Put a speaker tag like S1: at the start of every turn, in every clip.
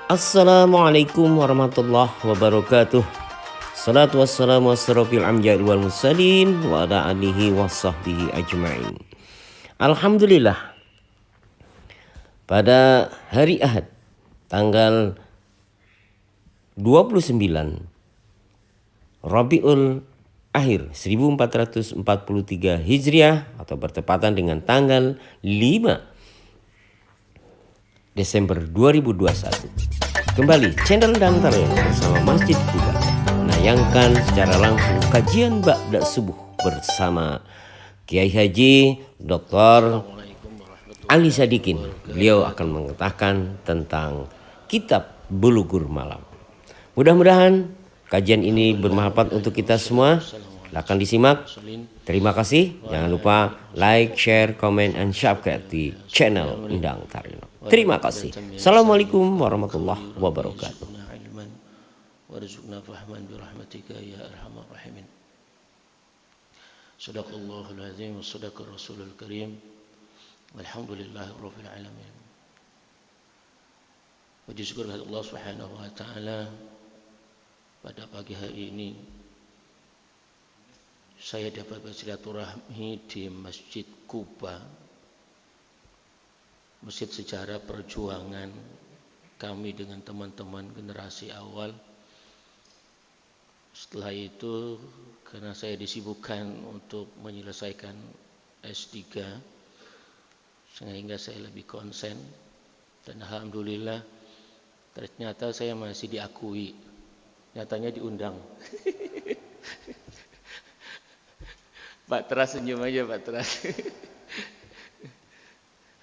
S1: Assalamualaikum warahmatullahi wabarakatuh. Salatu wassalamu asrofil anbiya'i wal mursalin wa ala alihi wa sahbihi ajma'in. Alhamdulillah, pada hari Ahad tanggal 29 Rabiul Akhir 1443 Hijriah atau bertepatan dengan tanggal 5 Desember 2021. Kembali channel Dantar bersama Masjid Kuba menayangkan secara langsung kajian Ba'da Subuh bersama Kiai Haji Dr. Ali Sadikin. Beliau akan mengatakan tentang kitab Bulughul Maram. Mudah-mudahan kajian ini bermanfaat untuk kita semua. Silakan disimak. Terima kasih. Jangan lupa like, share, comment, and subscribe di channel Endang Tarino. Terima kasih. Assalamualaikum warahmatullahi wabarakatuh.
S2: Warzuqna fahman birahmatika ya arhamar rahimin. Sadaqallahul azim wa sadaqar rasulul karim. Walhamdulillahi rabbil alamin. Puji syukur kepada Allah Subhanahu wa taala, pada pagi hari ini saya dapat bersilaturahmi di Masjid Kuba, masjid sejarah perjuangan kami dengan teman-teman generasi awal. Setelah itu, karena saya disibukkan untuk menyelesaikan S3, sehingga saya lebih konsen, dan alhamdulillah ternyata saya masih diakui, nyatanya diundang. Pak Teras senyum aja Pak Teras.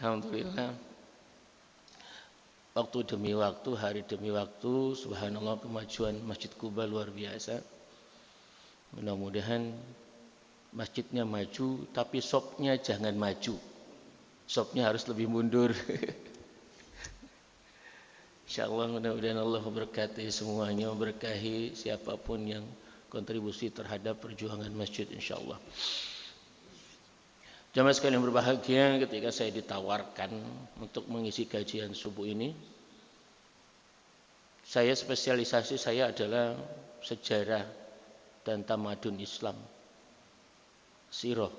S2: Alhamdulillah, waktu demi waktu, hari demi waktu, subhanallah, kemajuan Masjid Kuba luar biasa. Mudah-mudahan masjidnya maju, tapi shopnya jangan maju. Shopnya harus lebih mundur. InsyaAllah mudah-mudahan Allah memberkati semuanya, memberkahi siapapun yang kontribusi terhadap perjuangan masjid insyaAllah. Jamaah sekalian berbahagia, ketika saya ditawarkan untuk mengisi kajian subuh ini, spesialisasi saya adalah sejarah dan tamadun Islam, sirah.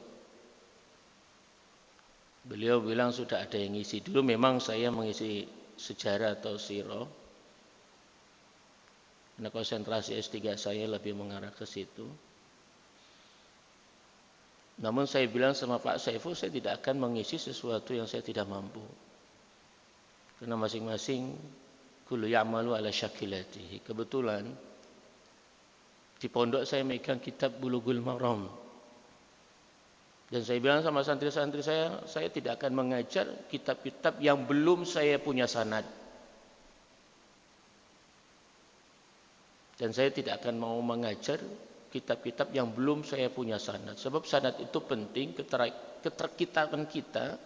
S2: Beliau bilang sudah ada yang ngisi. Dulu memang saya mengisi sejarah atau sirah, karena konsentrasi S3 saya lebih mengarah ke situ. Namun saya bilang sama Pak Saiful, saya tidak akan mengisi sesuatu yang saya tidak mampu. Karena masing-masing kullu ya'malu ala syakilatihi. Kebetulan di pondok saya megang kitab Bulughul Maram. Dan saya bilang sama santri-santri saya tidak akan mengajar kitab-kitab yang belum saya punya sanad. Dan saya tidak akan mau mengajar kitab-kitab yang belum saya punya sanad. Sebab sanad itu penting, keterkaitan kita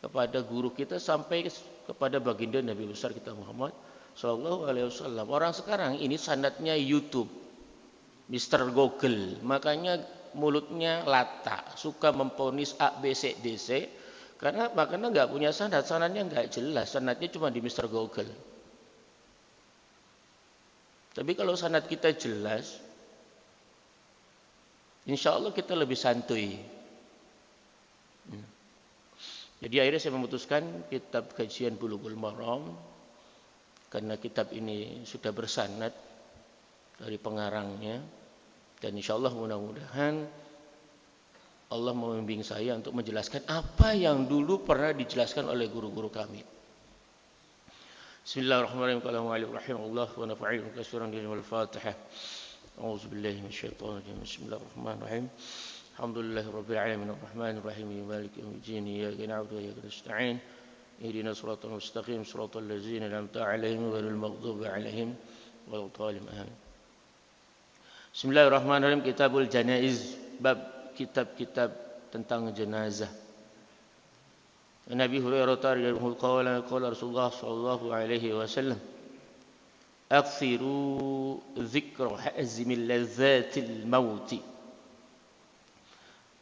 S2: kepada guru kita sampai kepada baginda Nabi besar kita Muhammad sallallahu alaihi wasallam. Orang sekarang ini sanadnya YouTube, Mr. Google. Makanya mulutnya lata, suka memponis A, B, C, D, C. Karena enggak punya sanad, sanadnya enggak jelas, sanadnya cuma di Mr. Google. Tapi kalau sanad kita jelas, insya Allah kita lebih santuy. Jadi akhirnya saya memutuskan kitab kajian Bulughul Maram, karena kitab ini sudah bersanad dari pengarangnya, dan insya Allah mudah-mudahan Allah membimbing saya untuk menjelaskan apa yang dulu pernah dijelaskan oleh guru-guru kami. Bismillahirrahmanirrahim. Allah wa nafa'il kasiran wal Fatihah. A'udzu billahi minasyaitonir rajim. Bismillahirrahmanirrahim. Alhamdulillahirabbil alamin arrahmanir rahim maliki yaumiddin iyyaka na'budu wa iyyaka nasta'in ihdinas siratal mustaqim siratal ladzina an'amta 'alaihim ghairil maghdubi 'alaihim waladdallin. Amin. Bismillahirrahmanirrahim. Kitabul Janaiz, bab kitab-kitab tentang jenazah. Nabi Hurairah radhiyallahu anhu qala Rasulullah sallallahu alaihi wasallam, akthiru dzikra hazimil ladzatil mauti.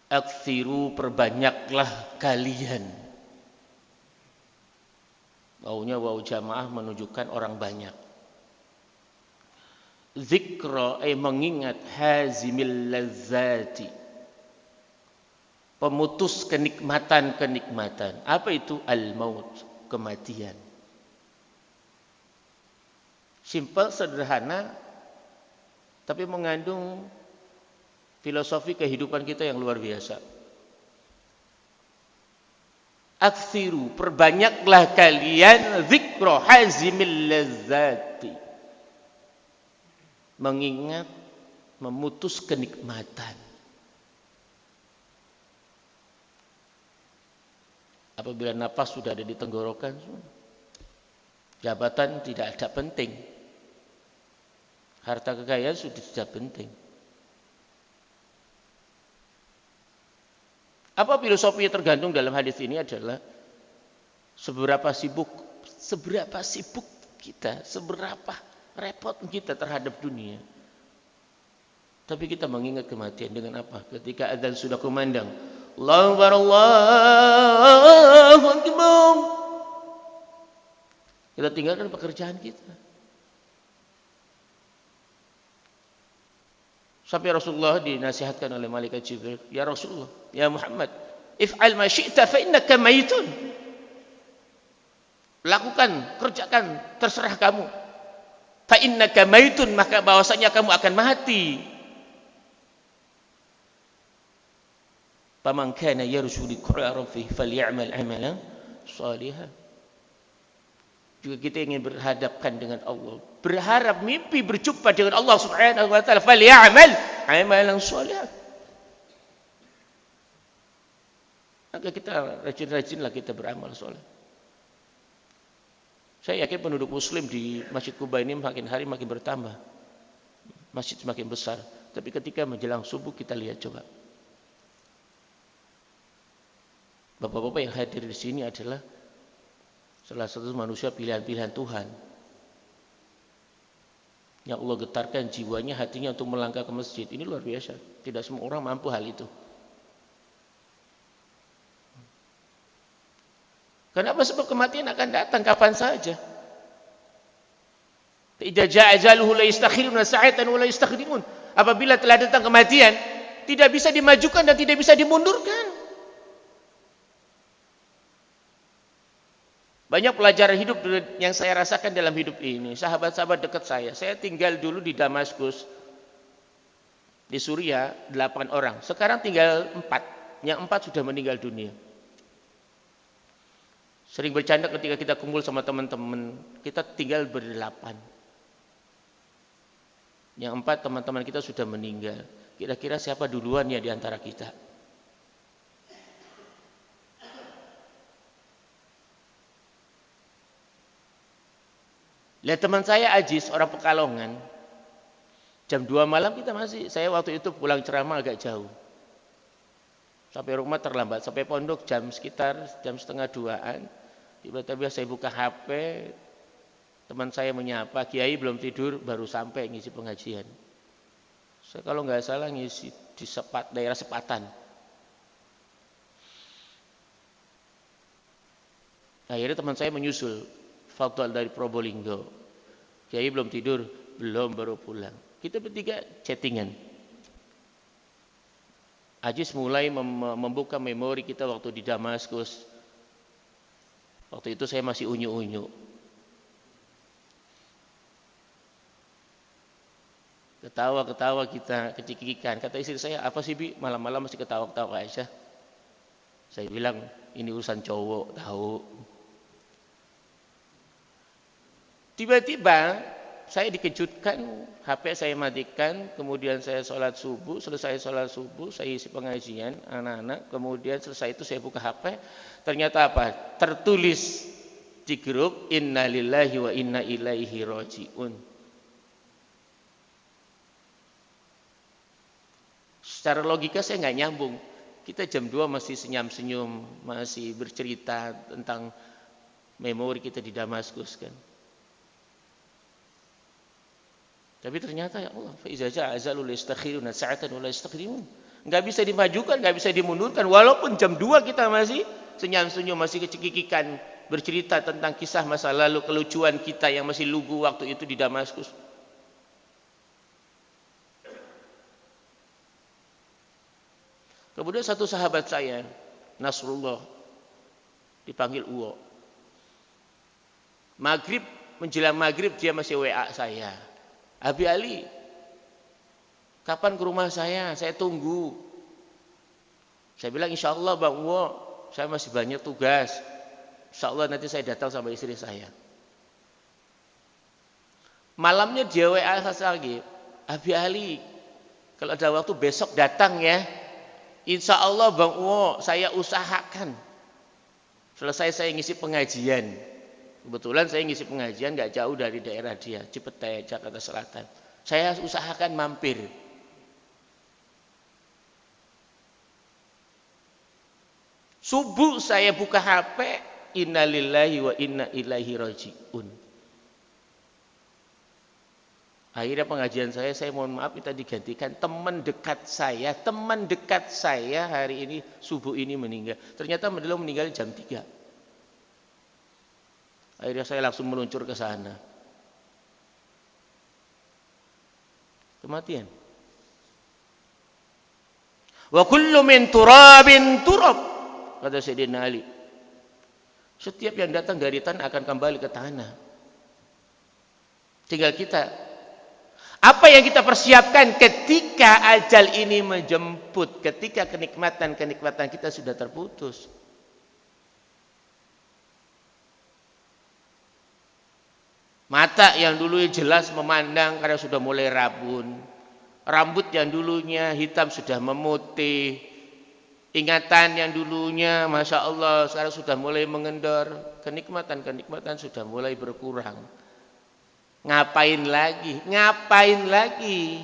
S2: Akthiru, perbanyaklah kalian Wawunya wawu jamaah menunjukkan orang banyak. Zikra mengingat, hazimil lazzati, pemutus kenikmatan-kenikmatan. Apa itu? Al-maut, kematian. Simpel, sederhana, tapi mengandung filosofi kehidupan kita yang luar biasa. Aksiru, perbanyaklah kalian zikra hazimil lazzati, mengingat, memutus kenikmatan. Apabila nafas sudah ada di tenggorokan, jabatan tidak ada penting, harta kekayaan sudah tidak penting. Apa filosofi yang tergantung dalam hadis ini adalah seberapa sibuk kita, seberapa repot kita terhadap dunia. Tapi kita mengingat kematian dengan apa? Ketika adzan sudah kumandang, Allahu Akbar, Allahu Akbar, kita tinggalkan pekerjaan kita. Sampai Rasulullah dinasihatkan oleh malaikat Jibril, ya Rasulullah, ya Muhammad, if'al ma syi'ta fa innaka mayitun. Lakukan, kerjakan, terserah kamu. Fa innaka mayitun, maka bahwasanya kamu akan mati. Faman kana yarju liqa'a rabbih falyamal 'amalan shalihan. Juga kita ingin berhadapkan dengan Allah, berharap mimpi berjumpa dengan Allah Subhanahu wa taala, falyamal 'amalan shalihan. Maka kita rajin-rajinlah kita beramal saleh. Saya yakin penduduk muslim di Masjid Kuba ini makin hari makin bertambah. Masjid semakin besar. Tapi ketika menjelang subuh kita lihat coba. Bapak-bapak yang hadir di sini adalah salah satu manusia pilihan-pilihan Tuhan. Yang Allah getarkan jiwanya, hatinya untuk melangkah ke masjid. Ini luar biasa. Tidak semua orang mampu hal itu. Kenapa? Sebab kematian akan datang kapan saja. Idza jaa ajaluhu la yastakhiruna sa'atan wa la yastaqdimun. Apabila telah datang kematian, tidak bisa dimajukan dan tidak bisa dimundurkan. Banyak pelajaran hidup yang saya rasakan dalam hidup ini. Sahabat-sahabat dekat saya tinggal dulu di Damaskus, di Suriah 8 orang. Sekarang tinggal 4. Yang 4 sudah meninggal dunia. Sering bercanda ketika kita kumpul sama teman-teman, kita tinggal ber-8. Yang 4 teman-teman kita sudah meninggal. Kira-kira siapa duluan ya di antara kita? Lihat teman saya Ajis, orang Pekalongan. Jam 2 malam saya waktu itu pulang ceramah agak jauh. Sampai rumah terlambat, sampai pondok sekitar jam 1:30-an. Tiba-tiba saya buka HP, teman saya menyapa, Kiai belum tidur, baru sampai ngisi pengajian. Saya kalau nggak salah ngisi di daerah Sepatan. Akhirnya teman saya menyusul, Fadl dari Probolinggo. Kiai belum tidur, belum, baru pulang. Kita bertiga chattingan. Ajis mulai membuka memori kita waktu di Damaskus. Waktu itu saya masih unyu-unyu. Ketawa-ketawa kita, kecikikan. Kata istri saya, apa sih Bi, malam-malam masih ketawa-ketawa Aisyah? Saya bilang, ini urusan cowok, tahu. Tiba-tiba saya dikejutkan, HP saya matikan, kemudian saya sholat subuh, selesai sholat subuh, saya isi pengajian, anak-anak, kemudian selesai itu saya buka HP, ternyata apa? Tertulis di grup, Inna lillahi wa inna ilaihi raji'un. Secara logika saya nggak nyambung. Kita jam 2 masih senyum-senyum, masih bercerita tentang memori kita di Damaskus kan. Tapi ternyata ya Allah, fa iza ja'a ajalul yastakhiruna sa'atan wa la yastaqdimun. Enggak bisa dimajukan, enggak bisa dimundurkan walaupun jam 2 kita masih senyum-senyum, masih kecikikan bercerita tentang kisah masa lalu, kelucuan kita yang masih lugu waktu itu di Damaskus. Kemudian satu sahabat saya, Nasrullah, dipanggil Uwo. Maghrib, menjelang maghrib dia masih WA saya. Abi Ali, kapan ke rumah saya tunggu. Saya bilang insya Allah Bang Uwo, saya masih banyak tugas. Insya Allah nanti saya datang sama istri saya. Malamnya dia WA saya lagi, Abi Ali, kalau ada waktu besok datang ya. Insya Allah Bang Uwo, saya usahakan. Selesai saya ngisi pengajian. Kebetulan saya ngisi pengajian gak jauh dari daerah dia, Cipete, Jakarta Selatan. Saya usahakan mampir. Subuh saya buka HP, innalillahi wa inna ilaihi raji'un. Akhirnya pengajian saya mohon maaf minta digantikan teman dekat saya hari ini subuh ini meninggal. Ternyata beliau meninggal jam 3. Akhirnya saya langsung meluncur ke sana. Kematian. Wa kullu min turabin turab, kata Sayyidina Ali. Setiap yang datang dari tanah akan kembali ke tanah. Tinggal kita, apa yang kita persiapkan ketika ajal ini menjemput, ketika kenikmatan kita sudah terputus. Mata yang dulu jelas memandang karena sudah mulai rabun. Rambut yang dulunya hitam sudah memutih. Ingatan yang dulunya Masya Allah sekarang sudah mulai mengendor. Kenikmatan sudah mulai berkurang. Ngapain lagi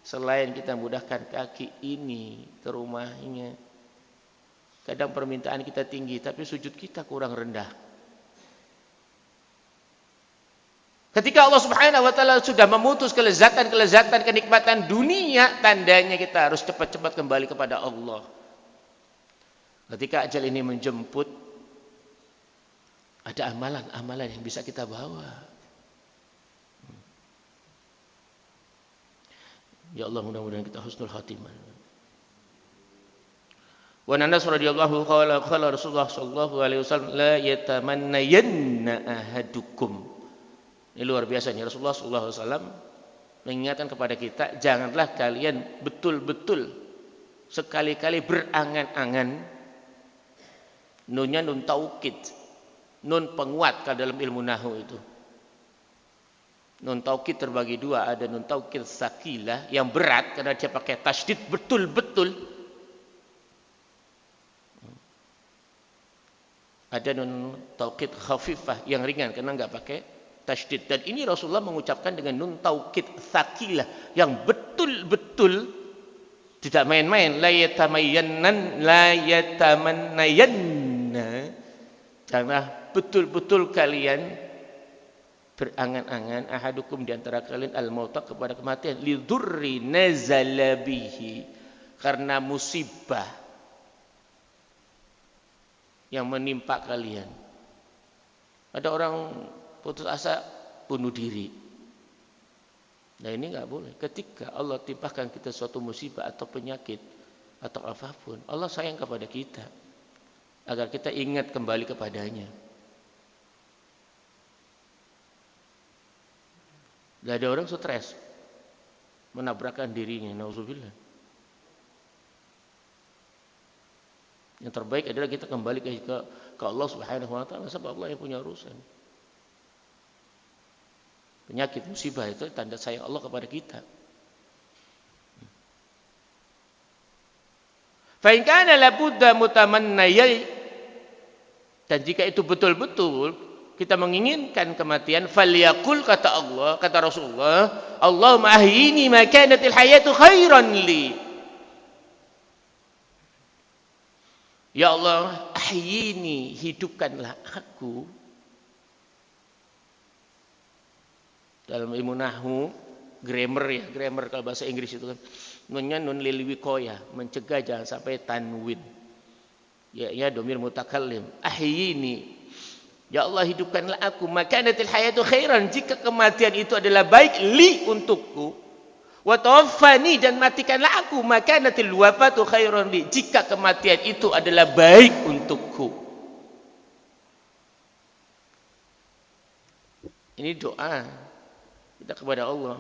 S2: selain kita mudahkan kaki ini ke rumahnya. Kadang permintaan kita tinggi tapi sujud kita kurang rendah. Ketika Allah Subhanahu wa taala sudah memutus kelezatan kenikmatan dunia, tandanya kita harus cepat-cepat kembali kepada Allah. Ketika ajal ini menjemput, ada amalan-amalan yang bisa kita bawa. Ya Allah, mudah-mudahan kita husnul khatimah. Wa Anas radhiyallahu qala Rasulullah sallallahu alaihi wasallam la yatamannayanna ahadukum. Ini luar biasa nih, Rasulullah sallallahu alaihi wasallam mengingatkan kepada kita, janganlah kalian betul-betul sekali-kali berangan-angan. Nunnya nun taukid, nun penguat kalau dalam ilmu nahwu itu. Nun taukid terbagi dua, ada nun taukid sakilah yang berat karena dia pakai tasydid betul-betul. Ada nun taukid khafifah yang ringan karena enggak pakai tasydid. Dan ini Rasulullah mengucapkan dengan nun taukid sakilah yang betul-betul, tidak main-main. La yatamannayanna. Janganlah betul-betul kalian berangan-angan ahadukum di antara kalian al-mauta kepada kematian lidurri nazala bihi, karena musibah yang menimpa kalian. Ada orang putus asa bunuh diri. Nah ini enggak boleh. Ketika Allah timpakan kita suatu musibah atau penyakit atau apapun, Allah sayang kepada kita agar kita ingat kembali kepadanya. Gak ada orang stres menabrakkan dirinya, nauzubillah. Yang terbaik adalah kita kembali ke Allah Subhanahu wa taala, sebab Allah yang punya urusan. Penyakit musibah itu tanda sayang Allah kepada kita. Fa in kana la budda mutamanniyai, dan jika itu betul-betul kita menginginkan kematian, falyaqul, kata Allah, kata Rasulullah, Allahumma ahyini ma kanatil hayatu khairan li. Ya Allah, ahyini, hidupkanlah aku. Dalam ilmu nahwu, grammar kalau bahasa Inggris itu kan, nunnya nun lil wiqayah, mencegah jangan sampai tanwin. Ya dhamir mutakallim. Ahyini, Ya Allah, hidupkanlah aku, makanatil hayatu khairan, jika kematian itu adalah baik li untukku. Wa tawaffani, dan matikanlah aku, makanatil wafatu khairan li, jika kematian itu adalah baik untukku. Ini doa kita kepada Allah.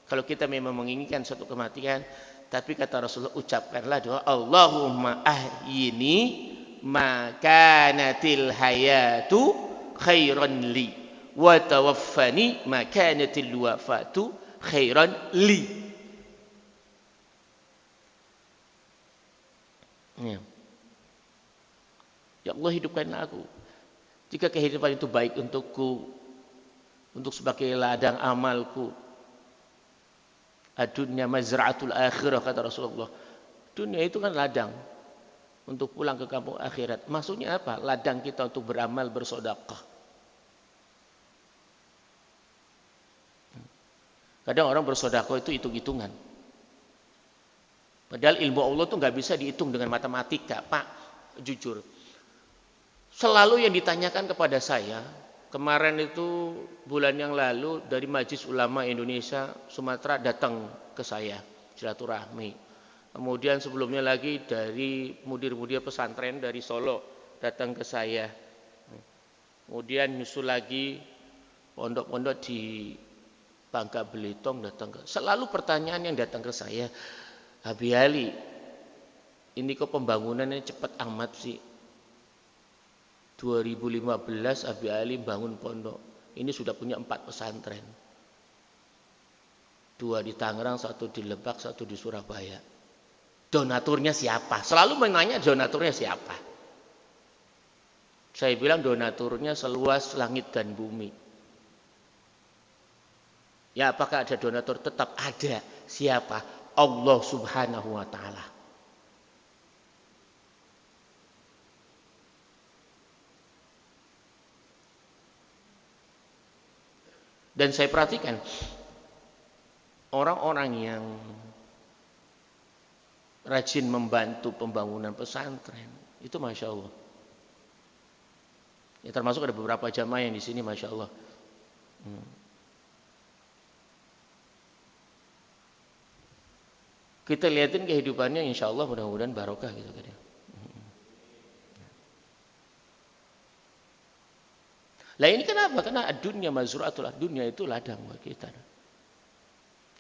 S2: Kalau kita memang menginginkan suatu kematian, tapi kata Rasulullah, ucapkanlah doa, Allahumma ahyini makanatil hayatu khairan li wa tawaffani makanatil wafatu khairan li. Ya Allah, hidupkanlah aku jika kehidupan itu baik untukku, untuk sebagai ladang amalku. Ad-dunya mazra'atul akhirah, kata Rasulullah. Dunia itu kan ladang untuk pulang ke kampung akhirat. Maksudnya apa? Ladang kita untuk beramal, bersedekah. Kadang orang bersedekah itu hitung-hitungan. Padahal ilmu Allah itu nggak bisa dihitung dengan matematika, Pak. Jujur, selalu yang ditanyakan kepada saya, kemarin itu bulan yang lalu dari Majelis Ulama Indonesia Sumatera datang ke saya silaturahmi. Kemudian sebelumnya lagi dari mudir-mudir pesantren dari Solo datang ke saya. Kemudian nyusul lagi pondok-pondok di Bangka Belitung datang ke. Selalu pertanyaan yang datang ke saya, Habib Ali, ini kok pembangunannya cepat amat sih? 2015 Habib Ali bangun pondok. Ini sudah punya 4 pesantren. 2 di Tangerang, 1 di Lebak, 1 di Surabaya. Donaturnya siapa? Selalu menanya donaturnya siapa. Saya bilang donaturnya seluas langit dan bumi. Ya, apakah ada donatur? Tetap ada. Siapa? Allah Subhanahu wa ta'ala. Dan saya perhatikan orang-orang yang rajin membantu pembangunan pesantren itu masya Allah. Ya, termasuk ada beberapa jamaah yang di sini masya Allah. Kita lihatin kehidupannya, insya Allah mudah-mudahan barokah gitu kan. Lah ini kenapa? Karena dunia mazra'atul, dunia itu ladang buat kita.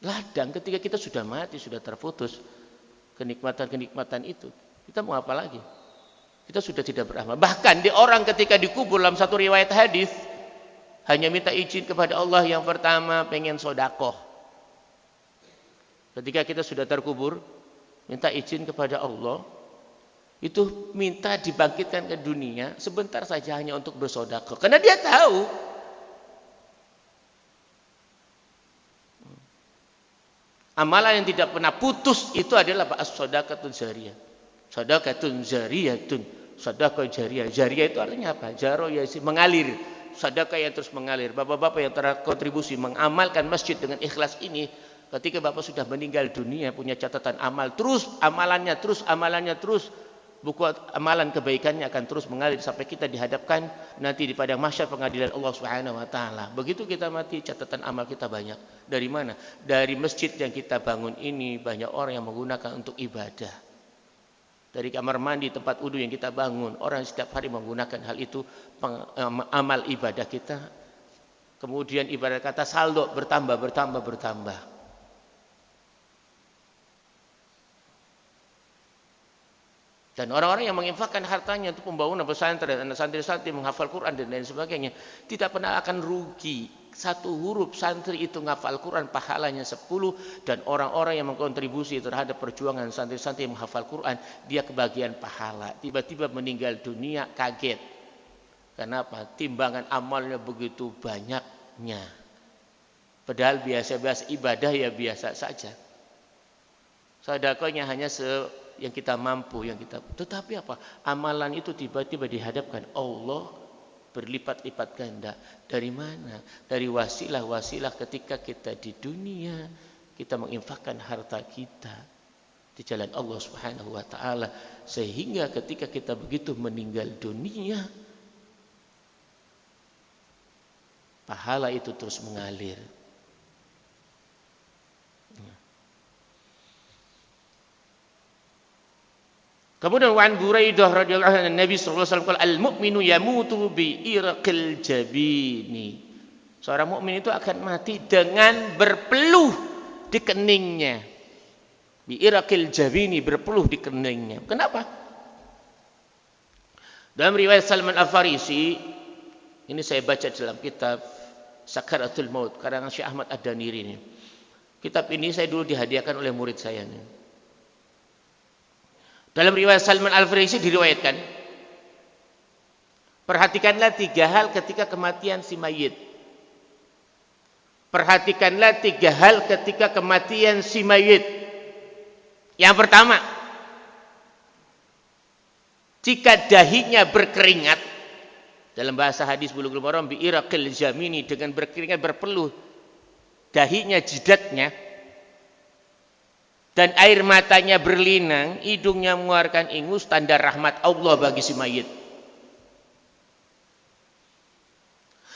S2: Ladang ketika kita sudah mati, sudah terputus kenikmatan-kenikmatan itu, kita mau apa lagi? Kita sudah tidak beramal. Bahkan di orang ketika dikubur dalam satu riwayat hadis hanya minta izin kepada Allah, yang pertama pengen sodakoh. Ketika kita sudah terkubur, minta izin kepada Allah, itu minta dibangkitkan ke dunia sebentar saja hanya untuk bersedekah. Karena dia tahu amalan yang tidak pernah putus itu adalah as-shadaqatun jariyah. Shadaqatun jariyatun, sedekah jariyah. Jariyah itu artinya apa? Jaro ya, mengalir. Sedekah yang terus mengalir. Bapak-bapak yang terkontribusi mengamalkan masjid dengan ikhlas ini, ketika Bapak sudah meninggal dunia punya catatan amal, terus amalannya terus buku amalan kebaikannya akan terus mengalir sampai kita dihadapkan nanti di padang mahsyar pengadilan Allah Subhanahu wa taala. Begitu kita mati, catatan amal kita banyak. Dari mana? Dari masjid yang kita bangun ini banyak orang yang menggunakan untuk ibadah. Dari kamar mandi, tempat wudu yang kita bangun, orang setiap hari menggunakan hal itu amal ibadah kita. Kemudian ibarat kata saldo bertambah. Dan orang-orang yang menginfakkan hartanya untuk pembangunan pesantren, santri-santri menghafal Quran dan lain sebagainya, tidak pernah akan rugi. 1 huruf santri itu menghafal Quran pahalanya 10, dan orang-orang yang mengkontribusi terhadap perjuangan santri-santri yang menghafal Quran, dia kebagian pahala. Tiba-tiba meninggal dunia, kaget. Kenapa? Timbangan amalnya begitu banyaknya. Padahal biasa-biasa ibadah ya biasa saja. Sedekahnya hanya yang kita mampu, tetapi apa? Amalan itu tiba-tiba dihadapkan Allah berlipat-lipat ganda. Dari mana? Dari wasilah-wasilah ketika kita di dunia, kita menginfakkan harta kita di jalan Allah Subhanahu wa taala, sehingga ketika kita begitu meninggal dunia, pahala itu terus mengalir. Kemudian Wan Buraidah radhiyallahu anhu Nabi sallallahu alaihi wasallam al-mu'minu yamutu bi irqil jabini. Seorang mukmin itu akan mati dengan berpeluh di keningnya. Bi irqil jabini, berpeluh di keningnya. Kenapa? Dalam riwayat Salman Al-Farisi, ini saya baca dalam kitab Sakaratul Maut karangan Syekh Ahmad Ad-Daniri ini. Kitab ini saya dulu dihadiahkan oleh murid saya ini. Dalam riwayat Salman Al-Farisi diriwayatkan, perhatikanlah 3 hal ketika kematian si mayit. Perhatikanlah 3 hal ketika kematian si mayit. Yang pertama, jika dahinya berkeringat, dalam bahasa hadis Bulughul Maram bi iraqil jamini, dengan berkeringat berpeluh dahinya, jidatnya, dan air matanya berlinang, hidungnya mengeluarkan ingus, tanda rahmat Allah bagi si mayit.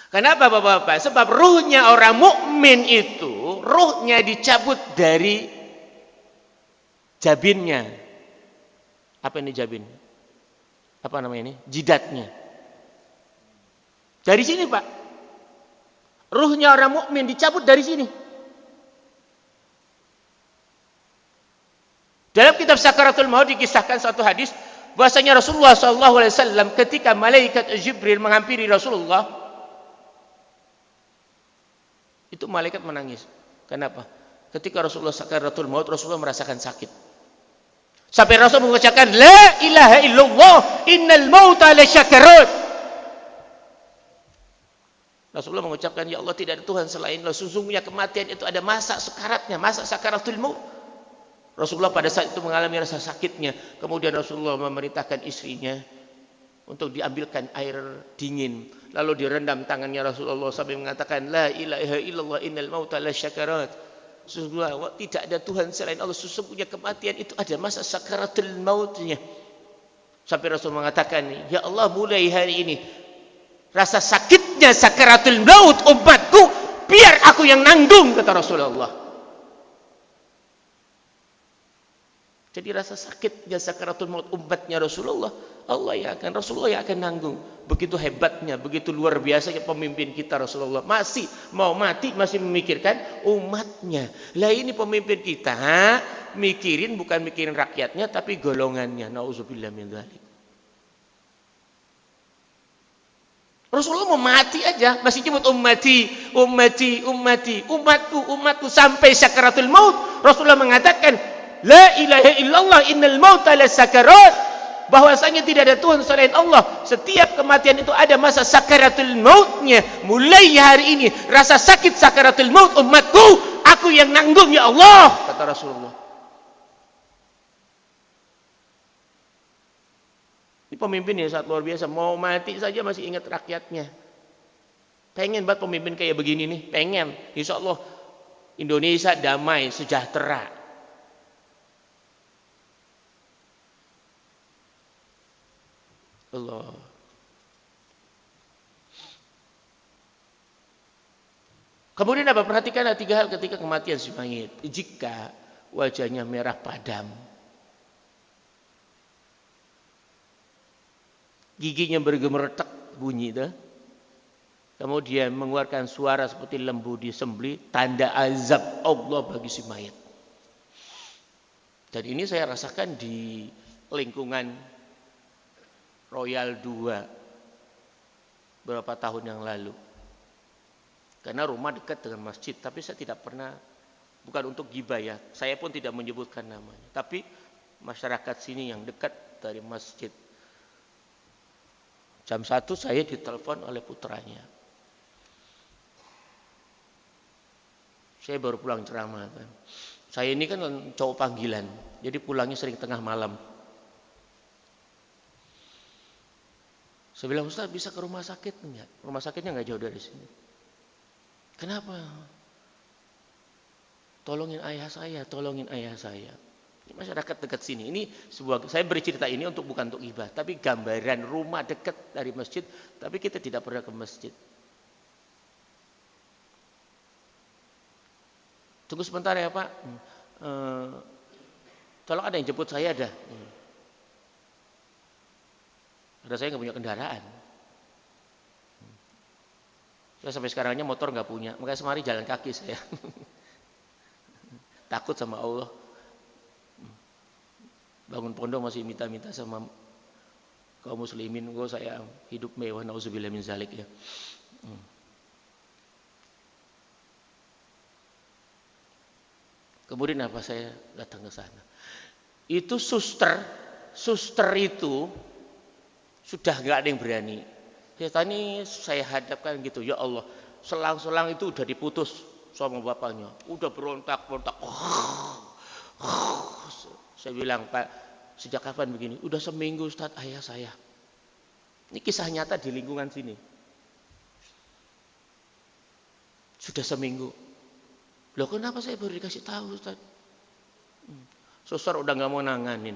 S2: Kenapa Bapak-bapak? Sebab ruhnya orang mukmin itu, ruhnya dicabut dari jabinnya. Apa ini jabin? Apa namanya ini? Jidatnya. Dari sini, Pak. Ruhnya orang mukmin dicabut dari sini. Dalam kitab Sakaratul Maut dikisahkan satu hadis bahwasanya Rasulullah SAW ketika malaikat Jibril menghampiri Rasulullah, itu malaikat menangis. Kenapa? Ketika Rasulullah Sakaratul Maut, Rasulullah merasakan sakit. Sampai Rasul mengucapkan la ilaha illallah innal mauta lasyakarat. Rasulullah mengucapkan, ya Allah, tidak ada Tuhan selain Allah, sesungguhnya kematian itu ada masa sekaratnya, masa sakaratul maut. Rasulullah pada saat itu mengalami rasa sakitnya. Kemudian Rasulullah memerintahkan istrinya untuk diambilkan air dingin. Lalu direndam tangannya Rasulullah sampai mengatakan, la ilaha illallah innal mauta lasyakarat. Sesungguhnya tidak ada Tuhan selain Allah. Sesungguhnya kematian itu ada masa sakaratul mautnya. Sampai Rasul mengatakan, ya Allah, mulai hari ini rasa sakitnya sakaratul maut umatku, biar aku yang nanggung, kata Rasulullah. Jadi rasa sakitnya sakaratul maut umatnya Rasulullah, Rasulullah yang akan nanggung. Begitu hebatnya, begitu luar biasanya pemimpin kita Rasulullah. Masih mau mati, masih memikirkan umatnya. Lah ini pemimpin kita, bukan mikirin rakyatnya, tapi golongannya. Nauzubillah min dzalik. Rasulullah mau mati aja, masih nyebut ummati, umatku, sampai sakaratul maut. Rasulullah mengatakan, la ilaha illallah innal mauta lasakarat, bahwasanya tidak ada Tuhan selain Allah. Setiap kematian itu ada masa sakaratul mautnya. Mulai hari ini rasa sakit sakaratul maut umatku, aku yang nanggung ya Allah, kata Rasulullah. Ini pemimpin yang sangat luar biasa, mau mati saja masih ingat rakyatnya. Pengen banget pemimpin kayak begini nih, pengen. Insya Allah Indonesia damai, sejahtera. Allah. Kemudian apa? Perhatikan 3 hal ketika kematian si mayit. Jika wajahnya merah padam, giginya bergemeretak bunyi, kemudian mengeluarkan suara seperti lembu disembelih, tanda azab Allah bagi si mayit. Dan ini saya rasakan di lingkungan Royal 2 beberapa tahun yang lalu. Karena rumah dekat dengan masjid, tapi saya tidak pernah, bukan untuk gibah ya, saya pun tidak menyebutkan namanya, tapi masyarakat sini yang dekat dari masjid. Jam 1 saya ditelepon oleh putranya. Saya baru pulang ceramah kan. Saya ini kan cowok panggilan, jadi pulangnya sering tengah malam. Saya bilang, Ustaz bisa ke rumah sakit enggak? Rumah sakitnya enggak jauh dari sini. Kenapa? Tolongin ayah saya. Ini masyarakat dekat sini. Ini saya beri cerita ini bukan untuk ghibah, tapi gambaran rumah dekat dari masjid, tapi kita tidak pernah ke masjid. Tunggu sebentar ya Pak. Tolong ada yang jemput saya dah. Karena saya nggak punya kendaraan. Saya sampai sekarangnya motor nggak punya. Makanya semari jalan kaki saya. Takut sama Allah. Bangun pondok masih minta-minta sama kaum muslimin. Gue saya hidup mewah. Nauzubillah min zalik ya. Kemudian apa saya datang ke sana. Itu suster itu sudah nggak ada yang berani. Ya tadi saya hadapkan gitu, ya Allah, selang-selang itu udah diputus sama bapaknya, udah berontak-berontak. Saya bilang, Pak, sejak kapan begini? Udah seminggu Ustaz, ayah saya. Ini kisah nyata di lingkungan sini. Sudah seminggu. Loh kenapa saya baru dikasih tahu Ustaz? Suster udah nggak mau nanganin.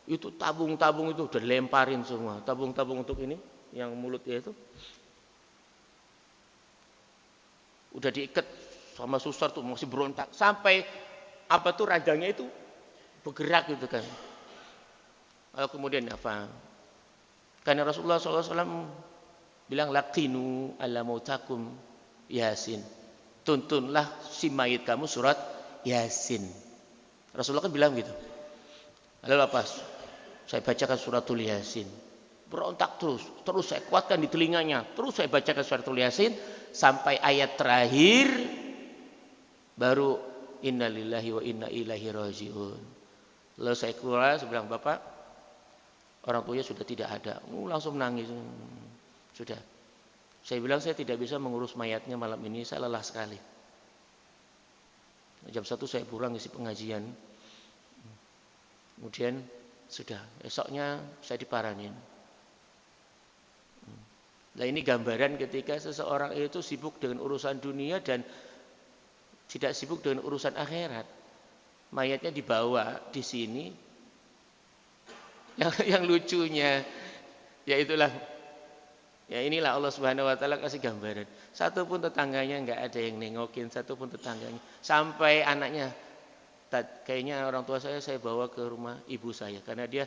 S2: Itu tabung-tabung itu udah lemparin semua. Tabung-tabung untuk ini, yang mulutnya itu. Udah diikat sama suster tuh masih berontak. Sampai apa tuh rajanya itu bergerak gitu kan. Lalu kemudian apa? Karena Rasulullah SAW bilang laqinu ala mautakum Yasin. Tuntunlah si mayit kamu surat Yasin. Rasulullah kan bilang gitu. Lalu apa? Saya bacakan suratul Yasin. Berontak terus saya kuatkan di telinganya. Terus saya bacakan suratul Yasin sampai ayat terakhir baru innalillahi wa inna ilaihi rajiun. Lalu saya keluar, saya bilang, Bapak, orang tuanya sudah tidak ada. Langsung nangis. Sudah. Saya bilang saya tidak bisa mengurus mayatnya malam ini, saya lelah sekali. Jam 1 saya pulang isi pengajian. Kemudian sudah, esoknya saya diparanin. Nah ini gambaran ketika seseorang itu sibuk dengan urusan dunia dan tidak sibuk dengan urusan akhirat. Mayatnya dibawa di sini. Yang lucunya, ya itulah. Ya inilah Allah Subhanahu wa taala kasih gambaran. Satu pun tetangganya enggak ada yang nengokin, satu pun tetangganya. Sampai anaknya, kayaknya orang tua saya bawa ke rumah ibu saya karena dia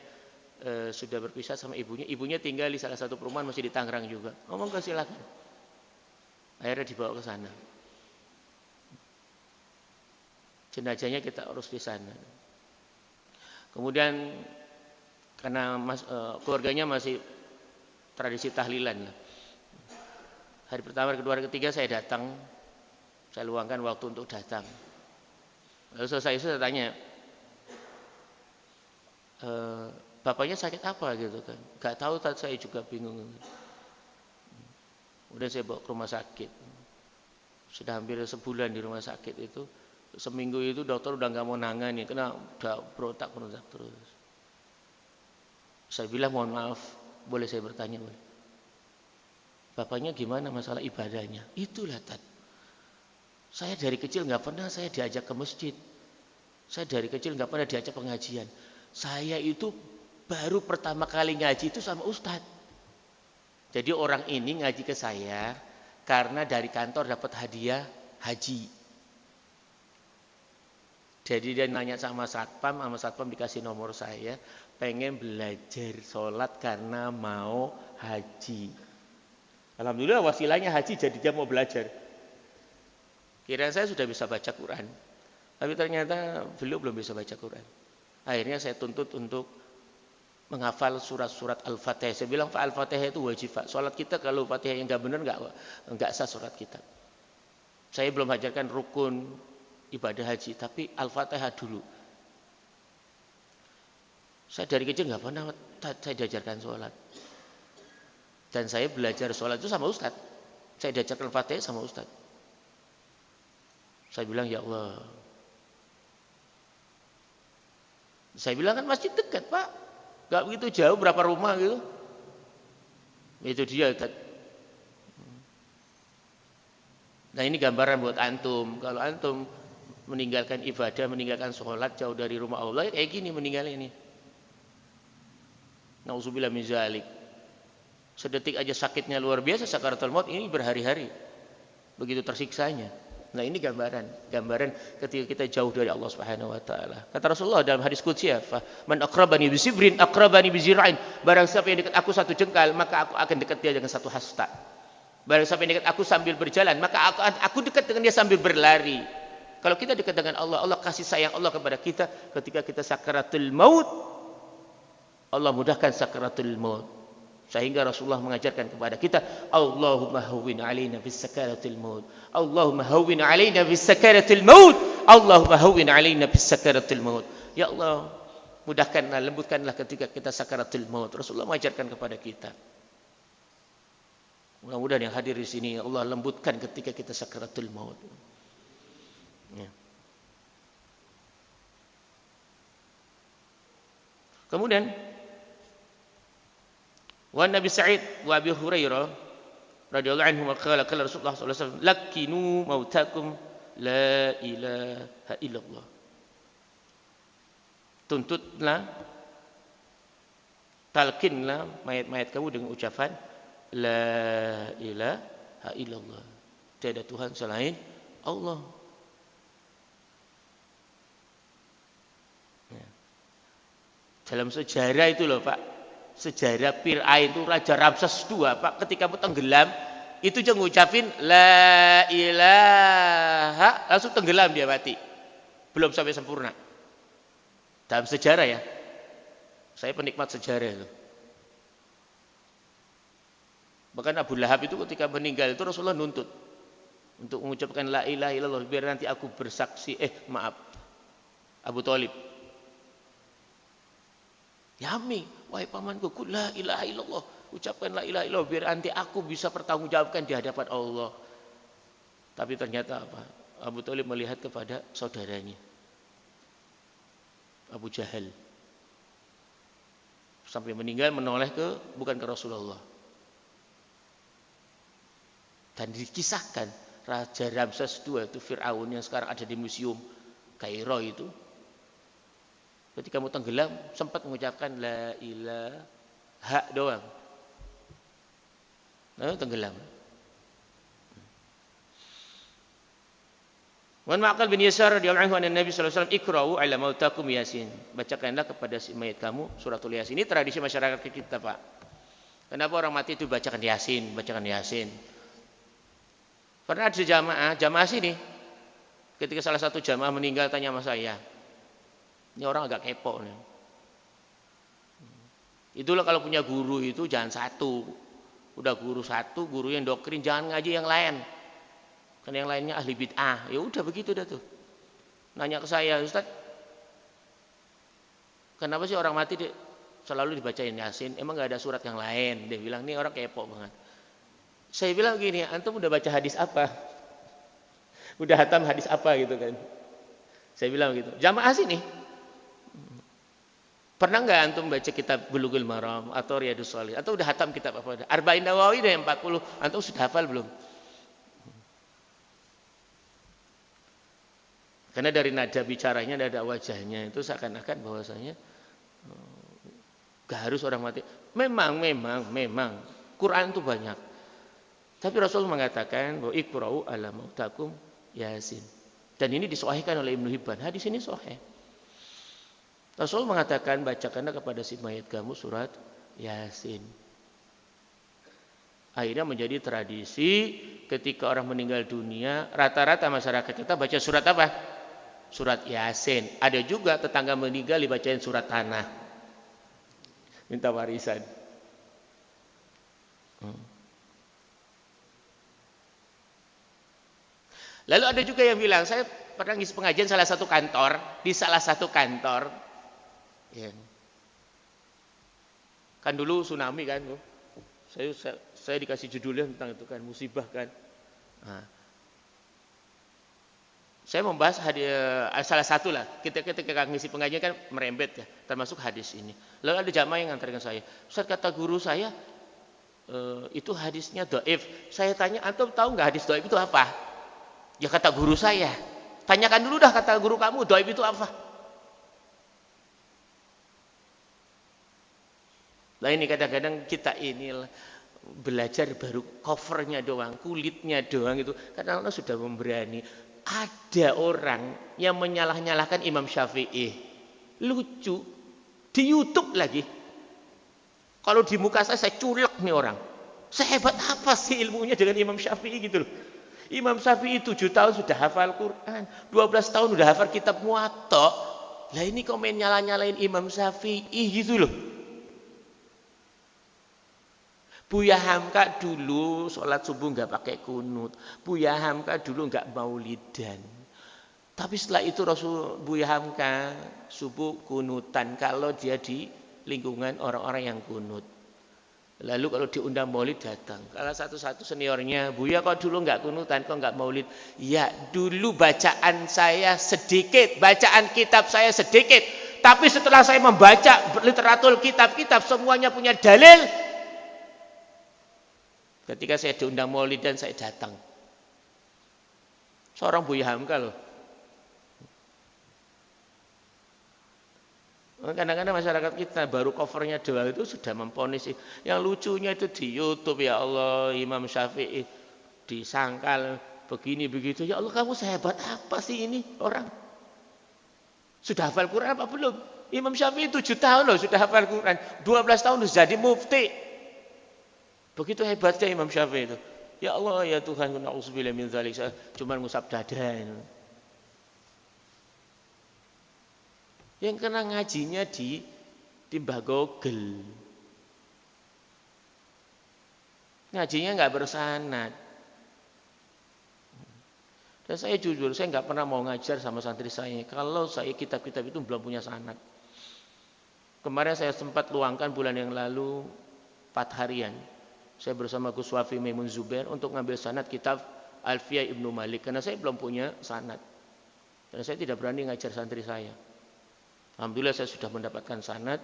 S2: sudah berpisah sama ibunya. Ibunya tinggal di salah satu perumahan masih di Tangerang juga. Ngomong ke silakan. Akhirnya dibawa ke sana. Jenazahnya kita urus di sana. Kemudian karena keluarganya masih tradisi tahlilan. Hari pertama, kedua, hari ketiga saya datang. Saya luangkan waktu untuk datang. Lalu selesai itu saya tanya, bapaknya sakit apa gitu kan? Gak tahu, saya juga bingung. Kemudian saya bawa ke rumah sakit. Sudah hampir sebulan di rumah sakit itu. Seminggu itu dokter udah gak mau nangani, karena udah berontak terus. Saya bilang mohon maaf, boleh saya bertanya? Bapaknya gimana masalah ibadahnya? Itulah saya dari kecil nggak pernah saya diajak ke masjid. Saya dari kecil nggak pernah diajak pengajian. Saya itu baru pertama kali ngaji itu sama Ustadz. Jadi orang ini ngaji ke saya karena dari kantor dapat hadiah haji. Jadi dia nanya sama satpam dikasih nomor saya, pengen belajar sholat karena mau haji. Alhamdulillah wasilahnya haji, jadi dia mau belajar. Kira saya sudah bisa baca Quran, tapi ternyata beliau belum bisa baca Quran. Akhirnya saya tuntut untuk menghafal surat-surat Al-Fatihah. Saya bilang Al-Fatihah itu wajib, Pak. Sholat kita kalau Fatihah yang nggak benar nggak sah sholat kita. Saya belum ajarkan rukun ibadah haji, tapi Al-Fatihah dulu. Saya dari kecil nggak pernah saya diajarkan sholat. Dan saya belajar sholat itu sama Ustadz. Saya diajarkan Al-Fatihah sama Ustadz. Saya bilang, ya Allah. Saya bilang kan masjid dekat, Pak. Gak begitu jauh, berapa rumah gitu. Itu dia, Ustadz. Nah ini gambaran buat antum. Kalau antum meninggalkan ibadah, meninggalkan sholat jauh dari rumah Allah, kayak gini meninggal ini. Nauzubillah min zalik. Sedetik aja sakitnya luar biasa, sakaratul maut, ini berhari-hari. Begitu tersiksanya. Nah, ini gambaran ketika kita jauh dari Allah Subhanahu wa taala. Kata Rasulullah dalam hadis qudsi, "Man aqrabani bi sibrin aqrabani bi zira'in." Barang siapa yang dekat aku satu jengkal, maka aku akan dekat dia dengan satu hasta. Barang siapa yang dekat aku sambil berjalan, maka aku dekat dengan dia sambil berlari. Kalau kita dekat dengan Allah, Allah kasih sayang Allah kepada kita ketika kita sakaratul maut. Allah mudahkan sakaratul maut. Sehingga Rasulullah mengajarkan kepada kita, Allahumma hawwin alaina bis sakaratil maut. Allahumma hawwin alaina bis sakaratil maut. Allahumma hawwin alaina bis sakaratil maut. Ya Allah, mudahkanlah, lembutkanlah ketika kita sakaratul maut. Rasulullah mengajarkan kepada kita. Mudah-mudahan yang hadir di sini Allah lembutkan ketika kita sakaratul maut. Ya. Kemudian wa Nabi Sa'id wa Abi Hurairah radhiyallahu anhu qala qala Rasulullah sallallahu alaihi wasallam lakinu mautakum la ilaha illallah. Tuntutlah, talkinlah mayat-mayat kamu dengan ucapan la ilaha illallah. Tiada Tuhan selain Allah. Ya. Dalam sejarah itu loh Pak, sejarah Fir'aun itu Raja Ramses II Pak, ketika mau tenggelam itu dia ngucapin la ilaha, langsung tenggelam dia mati, belum sampai sempurna. Dalam sejarah ya, saya penikmat sejarah itu. Bahkan Abu Lahab itu ketika meninggal itu Rasulullah nuntut untuk mengucapkan la ilaha illallah biar nanti aku bersaksi, Abu Thalib, Yami, wahai pamanku, kul la ilaha illallah, ucapkan la ilaha illallah biar nanti aku bisa pertanggungjawabkan di hadapan Allah. Tapi ternyata apa? Abu Thalib melihat kepada saudaranya Abu Jahal, sampai meninggal menoleh bukan ke Rasulullah. Dan dikisahkan Raja Ramses II itu Fir'aun yang sekarang ada di museum Kairo itu, ketika mau tenggelam sempat mengucapkan la ilaha doang, lalu tenggelam. Wan Ma'qal bin Yasar radhiyallahu anhu Nabi sallallahu alaihi wasallam iqra'u ala mautakum Yasin. Bacakanlah kepada si mayat kamu suratul Yasin. Ini tradisi masyarakat kita, Pak. Kenapa orang mati itu bacakan Yasin, bacakan Yasin? Pernah ada jamaah sini, ketika salah satu jamaah meninggal tanya sama saya, ini orang agak kepo nih. Itulah kalau punya guru itu jangan satu. Udah guru satu, guru yang doktrin, jangan ngaji yang lain. Karena yang lainnya ahli bid'ah. Ya udah begitu dah tuh. Nanya ke saya, Ustaz, kenapa sih orang mati selalu dibacain Yasin? Emang gak ada surat yang lain? Dia bilang, ini orang kepo banget. Saya bilang gini, antum udah baca hadis apa? Udah hatam hadis apa gitu kan? Saya bilang gitu. Jamaah sini, pernah nggak antum baca kitab Bulughul Maram atau Riyadhus Shalihin atau udah hatam kitab apa? Arba'in Nawawi dah yang 40, antum sudah hafal belum? Karena dari nada bicaranya, nada wajahnya itu seakan-akan bahwasanya gak harus orang mati. Memang Quran itu banyak. Tapi Rasul mengatakan bahwa iqra'u ala mautakum Yasin. Dan ini disahihkan oleh Ibnu Hibban. Hadis ini sahih. Rasul mengatakan bacakanlah kepada si mayat kamu surat Yasin. Akhirnya menjadi tradisi ketika orang meninggal dunia, rata-rata masyarakat kita baca surat apa? Surat Yasin. Ada juga tetangga meninggal dibacain surat tanah. Minta warisan. Lalu ada juga yang bilang, saya pernah ngisi pengajian di salah satu kantor. Ya. Kan dulu tsunami kan, saya dikasih judulnya tentang itu kan, musibah kan. Nah, saya membahas salah satu lah, ketika ngisi pengajian kan merembet ya, termasuk hadis ini. Lalu ada jamaah yang ngantarkan saya, Ustaz, kata guru saya itu hadisnya dhaif. Saya tanya, antum tahu nggak hadis dhaif itu apa? Ya kata guru saya. Tanyakan dulu dah kata guru kamu, dhaif itu apa? Nah ini kadang-kadang kita ini belajar baru covernya doang, kulitnya doang itu. Karena Allah sudah memberani. Ada orang yang menyalah-nyalahkan Imam Syafi'i. Lucu. Di YouTube lagi. Kalau di muka saya culek nih orang. Sehebat apa sih ilmunya dengan Imam Syafi'i gitu loh. Imam Syafi'i 7 tahun sudah hafal Quran. 12 tahun sudah hafal kitab Muwatta. Lah ini komen nyala-nyalain Imam Syafi'i gitu loh. Buya Hamka dulu sholat subuh nggak pakai kunut. Buya Hamka dulu nggak maulidan. Tapi setelah itu Buya Hamka subuh kunutan kalau dia di lingkungan orang-orang yang kunut. Lalu kalau diundang maulid datang. Kalau satu-satu seniornya, Buya kok dulu nggak kunutan, kok nggak maulid? Ya dulu bacaan saya sedikit, bacaan kitab saya sedikit. Tapi setelah saya membaca literatur kitab-kitab semuanya punya dalil. Ketika saya diundang maulid dan saya datang. Seorang Buya Hamka loh. Kadang-kadang masyarakat kita baru covernya doang itu sudah memponis. Yang lucunya itu di YouTube, ya Allah, Imam Syafi'i disangkal begini begitu. Ya Allah, kamu sehebat apa sih ini orang? Sudah hafal Quran apa belum? Imam Syafi'i 7 tahun loh sudah hafal Quran. 12 tahun sudah jadi mufti. Begitu hebatnya Imam Syafi'i itu. Ya Allah, ya Tuhan, na'udzubillah min dzalik. Saya cuma ngusap dada. Yang kena ngajinya di Mbah Gogel. Ngajinya nggak bersanad. Dan saya jujur, saya nggak pernah mau ngajar sama santri saya. Kalau saya kitab-kitab itu belum punya sanad. Kemarin saya sempat luangkan bulan yang lalu 4 harian. Saya bersama Gus Wafi Maimun Zubair untuk ngambil sanad kitab Alfiyah Ibnu Malik. Karena saya belum punya sanad. Dan saya tidak berani ngajar santri saya. Alhamdulillah saya sudah mendapatkan sanad.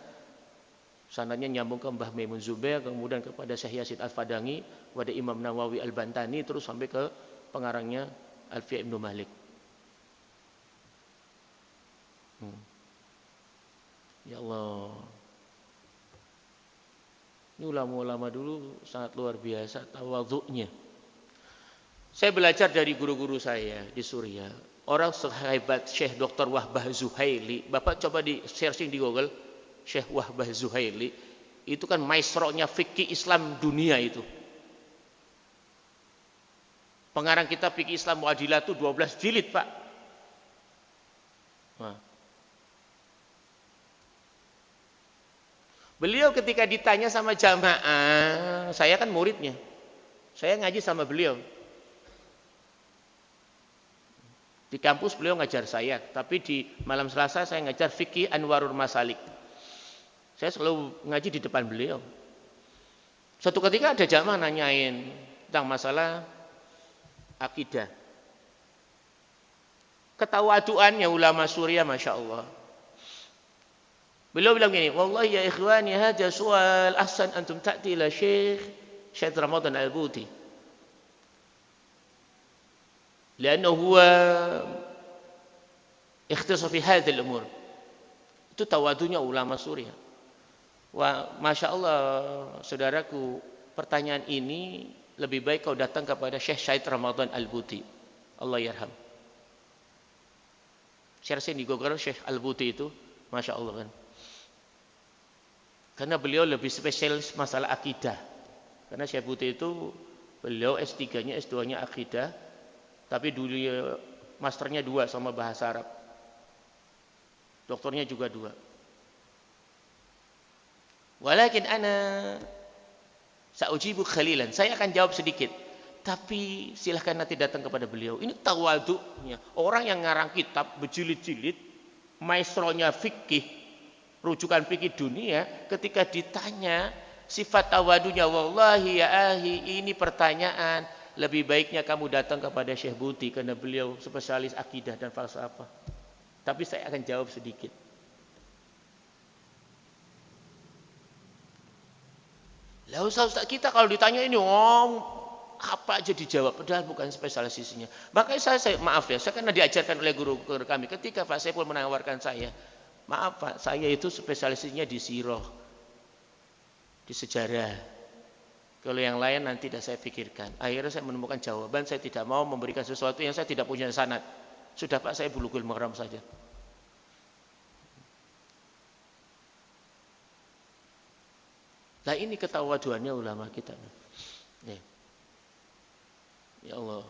S2: Sanadnya nyambung ke Mbah Maimun Zubair, kemudian kepada Syekh Yasin Al-Fadangi, kepada Imam Nawawi Al-Bantani, terus sampai ke pengarangnya Alfiyah Ibnu Malik. Ya Allah. Ini ulama-ulama dulu sangat luar biasa tawadhu'nya. Saya belajar dari guru-guru saya di Suriah. Orang sehebat Syekh Dr. Wahbah Zuhaili. Bapak coba di searching di Google. Syekh Wahbah Zuhaili. Itu kan maestronya fikih Islam dunia itu. Pengarang kitab fikih Islam Mu'adilah itu 12 jilid, Pak. Nah. Beliau ketika ditanya sama jamaah, saya kan muridnya. Saya ngaji sama beliau. Di kampus beliau ngajar saya, tapi di malam Selasa saya ngajar fikih Anwarul Masalik. Saya selalu ngaji di depan beliau. Suatu ketika ada jamaah nanyain tentang masalah akidah. Ketawaduannya ulama Suriah, Masya Allah. Beliau bilang gini, wallahi ya ikhwani, hadha su'al ahsan antum ta'ti ila Syekh Ramadan Al-Buti. Karena huwa ikhtisar fi hadhihi al-umur. Itu tawadunya ulama Suriah. Wah, Masya Allah, saudaraku, pertanyaan ini lebih baik kau datang kepada Syekh Syed Ramadan Al-Buti. Allah yarham. Searching di Google Syekh Al-Buti itu, Masya Allah kan. Karena beliau lebih spesialis masalah akidah. Karena Syekh Buti itu beliau S3-nya, S2-nya akidah, tapi dulu masternya 2 sama bahasa Arab. Doktornya juga 2. Walakin ana sa'ujibu khalilan. Saya akan jawab sedikit. Tapi silahkan nanti datang kepada beliau. Ini tawadhu'nya. Orang yang ngarang kitab berjilid-jilid, maestronya fikih, rujukan fikih dunia, ketika ditanya sifat tawadunya, wallahi ya ahi, ini pertanyaan, lebih baiknya kamu datang kepada Syekh Buti karena beliau spesialis akidah dan falsafah. Tapi saya akan jawab sedikit. Lah Ustaz kita kalau ditanya ini, apa aja dijawab, padahal bukan spesialisasinya. Makanya saya maaf ya, saya karena diajarkan oleh guru kami ketika Pak Saiful menawarkan saya, maaf Pak, saya itu spesialisasinya di sirah, di sejarah. Kalau yang lain nanti tidak saya pikirkan. Akhirnya saya menemukan jawaban, saya tidak mau memberikan sesuatu yang saya tidak punya sanad. Sudah Pak, saya Bulughul Maram saja. Nah ini ketawaduannya ulama kita. Ya Allah.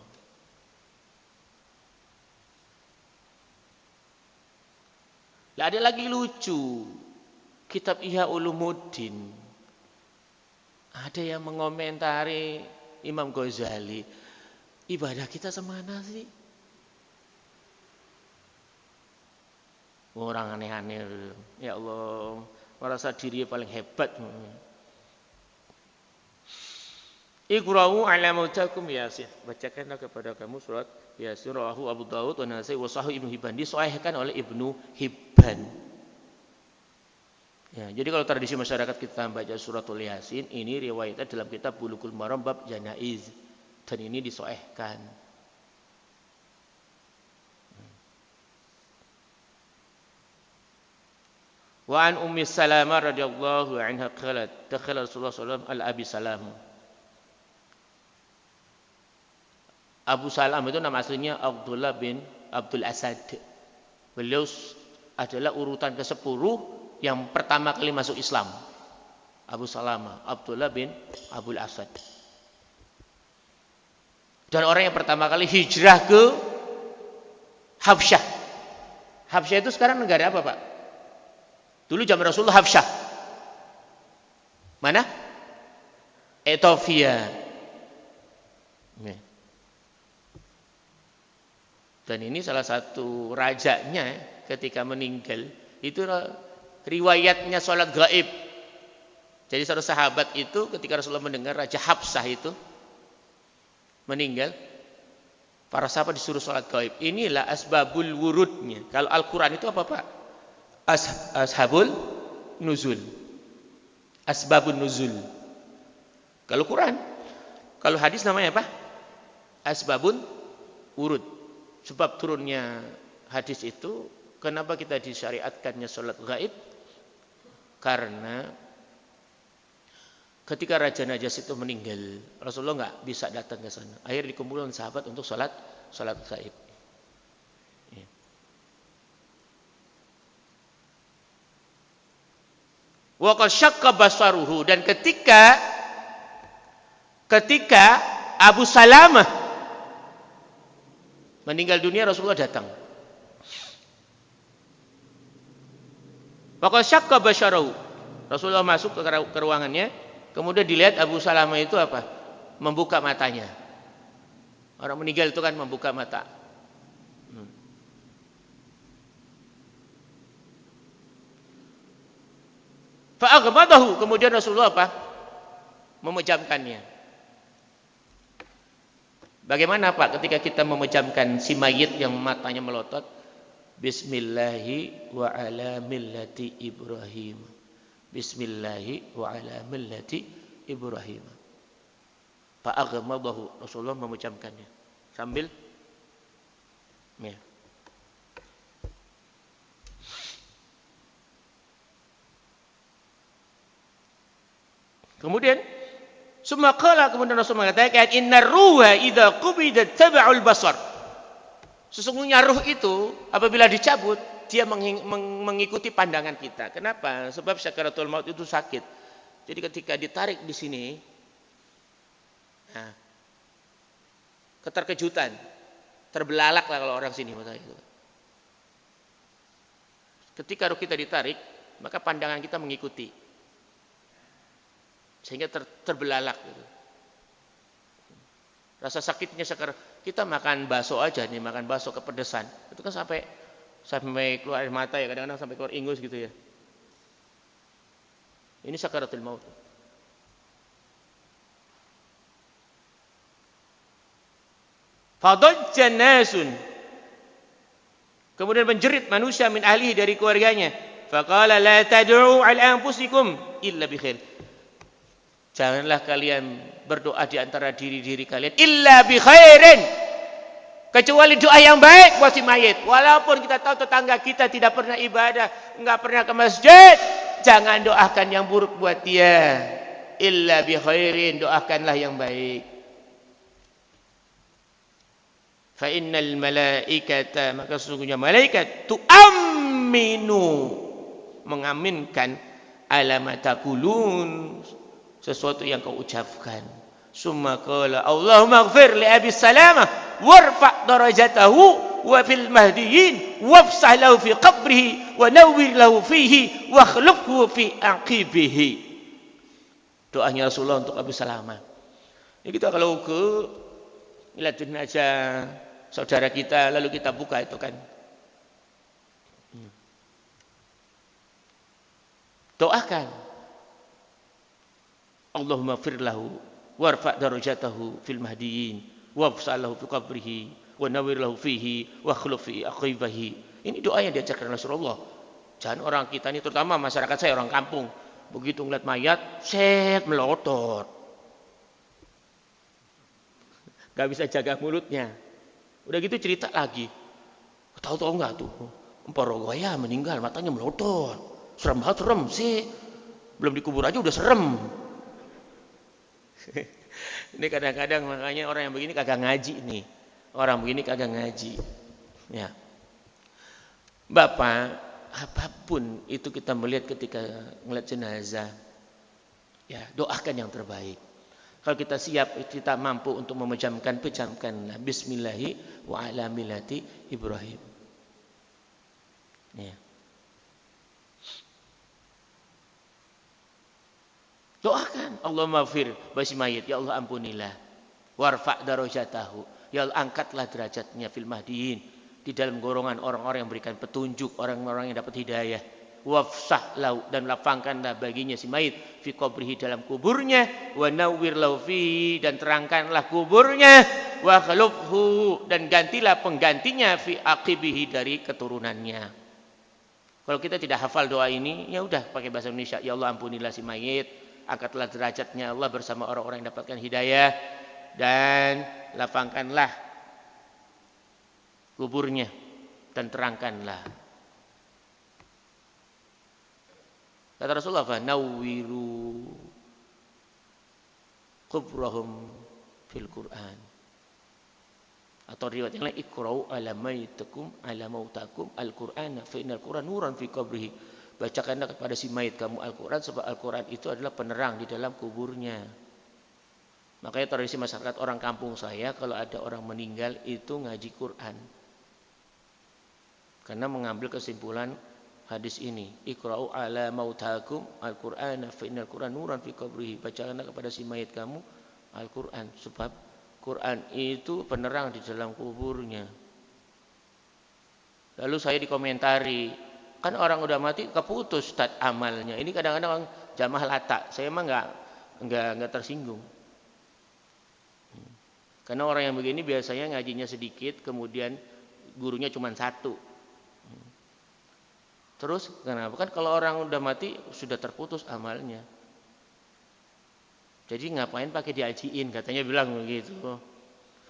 S2: Lah ada lagi lucu. Kitab Ihya Ulumuddin. Ada yang mengomentari Imam Ghazali. Ibadah kita semana sih? Orang aneh-aneh. Ya Allah, merasa diri paling hebat. Iqra'u ala mautakum Yasin. Bacakanlah kepada kamu surat Yasin. Rawahu Abu Dawud wa Nasai wa Sahih Ibnu Hibban. Disahihkan oleh Ibnu Hibban. Ya, jadi kalau tradisi masyarakat kita baca suratul Yasin, ini riwayatnya dalam kitab Bulughul Maram bab janaiz, dan ini disahihkan. Wa an Ummi Salamah radhiyallahu anha qalat dakhala Rasulullah sallallahu alaihi wasallam al-Abi Salam. Abu Salam itu nama aslinya Abdullah bin Abdul Asad. Beliau adalah urutan ke-10 yang pertama kali masuk Islam. Abu Salamah, Abdullah bin Abdul Asad. Dan orang yang pertama kali hijrah ke Habsyah. Habsyah itu sekarang negara apa, Pak? Dulu zaman Rasulullah Habsyah. Mana? Ethiopia. Dan ini salah satu rajanya ketika meninggal itu riwayatnya sholat gaib. Jadi saudara sahabat itu ketika Rasulullah mendengar Raja Habsyah itu meninggal, para sahabat disuruh sholat gaib. Inilah asbabul wurudnya. Kalau Al-Quran itu apa, Pak? Ashabul nuzul. Asbabun nuzul. Kalau Quran, kalau hadis namanya apa? Asbabun wurud. Sebab turunnya hadis itu, kenapa kita disyariatkannya sholat gaib? Karena ketika Raja Najas itu meninggal, Rasulullah nggak bisa datang ke sana. Akhirnya dikumpulkan sahabat untuk sholat gaib. Ya. Wa qad syaqqa basaruhu, dan ketika Abu Salamah meninggal dunia, Rasulullah datang. Maka syakka basyarahu. Rasulullah masuk ke ruangannya, kemudian dilihat Abu Salamah itu apa? Membuka matanya. Orang meninggal itu kan membuka mata. Fa'aghmadahu, kemudian Rasulullah apa? Memejamkannya. Bagaimana Pak ketika kita memejamkan si mayit yang matanya melotot? Bismillahi wa ala millati Ibrahim. Bismillahi wa ala millati Ibrahim. Fa'aghmadahu, Rasulullah memejamkannya sambil ya. Kemudian kemudian Rasul mengatakan innar ruha idza qubidat taba'ul basar. Sesungguhnya ruh itu apabila dicabut dia mengikuti pandangan kita. Kenapa? Sebab sakaratul maut itu sakit. Jadi ketika ditarik di sini, nah, keterkejutan, terbelalak lah kalau orang sini maksudnya itu. Ketika ruh kita ditarik, maka pandangan kita mengikuti. Sehingga terbelalak gitu. Rasa sakitnya sekarang kita makan bakso aja nih, makan bakso kepedesan. Itu kan sampai keluar air mata ya, kadang-kadang sampai keluar ingus gitu ya. Ini sakaratul maut. Fadajjan nasun. Kemudian menjerit manusia min ahlihi, dari keluarganya. Faqala la tad'u 'ala anfusikum illa bi khair. Janganlah kalian berdoa di antara diri-diri kalian illa bi khairin, kecuali doa yang baik buat si mayit. Walaupun kita tahu tetangga kita tidak pernah ibadah, enggak pernah ke masjid, jangan doakan yang buruk buat dia. illa bi khairin, doakanlah yang baik. Fa innal malaikata, maka sesungguhnya malaikat tu'amminu, mengaminkan alamatakulun, sesuatu yang kau ucapkan. Summa qala Allahumma ighfir li Abi Salamah warfa' darajatahu wa fil mahdiyyin wafsah lahu fi qabrihi wa nawwir lahu fihi wa akhlifhu fi aqibihi. Doanya Rasulullah untuk Abu Salamah. Ini kita kalau ke ngeliat jenazah saudara kita lalu kita buka itu kan, doakan Allahumma fir lahu warfa' darajatahu fil mahdiyyin wafsah lahu fi qabrihi wa nawwir lahu fihi wa akhlif fi aqibihi. Ini doa yang diajarkan Rasulullah. Jangan orang kita ini, terutama masyarakat saya orang kampung, begitu ngeliat mayat set melotot, gak bisa jaga mulutnya. Udah gitu cerita lagi, tahu-tahu nggak tuh Emporogoya meninggal matanya melotot, serem banget, serem sih, belum dikubur aja udah serem. Ini kadang-kadang makanya orang yang begini kagak ngaji nih, orang begini kagak ngaji. Ya, Bapak, apapun itu kita melihat ketika ngeliat jenazah, ya doakan yang terbaik. Kalau kita siap, kita mampu untuk memejamkan, pejamkanlah. Bismillahi wa ala millati Ibrahim. Ya. Doakan, Allahumma fir basi mayit, ya Allah ampunilah. Warfa' darajatahu, ya Allah angkatlah derajatnya fil mahdiyyin, di dalam golongan orang-orang yang berikan petunjuk, orang-orang yang dapat hidayah. Wafsah lau, dan lapangkanlah baginya si mayit fi qabrihi, dalam kuburnya, wa nawwir lahu fi, dan terangkanlah kuburnya, wa khalufhu, dan gantilah penggantinya fi aqibihi, dari keturunannya. Kalau kita tidak hafal doa ini, ya udah pakai bahasa Indonesia, ya Allah ampunilah si mayit, angkatlah derajatnya Allah bersama orang-orang yang dapatkan hidayah, dan lapangkanlah kuburnya dan terangkanlah. Kata Rasulullah, fa nawwiru qubrahum fil Quran. Atau riwayat yang lain, iqra'u ala maitakum ala mautakum al-Qur'ana fa innal Qur'an nuran fi qabrihi. Bacakanlah kepada si mayit kamu Al-Qur'an, sebab Al-Qur'an itu adalah penerang di dalam kuburnya. Makanya tradisi masyarakat orang kampung saya, kalau ada orang meninggal itu ngaji Quran. Karena mengambil kesimpulan hadis ini, iqra'u ala mautakum al-Qur'ana fa innal Qur'an nuran fi qabrihi. Bacakanlah kepada si mayit kamu Al-Qur'an, sebab Quran itu penerang di dalam kuburnya. Lalu saya dikomentari, kan orang udah mati keputus Ustaz amalnya. Ini kadang-kadang jamaah lata, saya emang enggak tersinggung. Karena orang yang begini biasanya ngajinya sedikit, kemudian gurunya cuma satu. Terus kenapa? Kan kalau orang udah mati sudah terputus amalnya. Jadi ngapain pakai diajiin, katanya bilang begitu.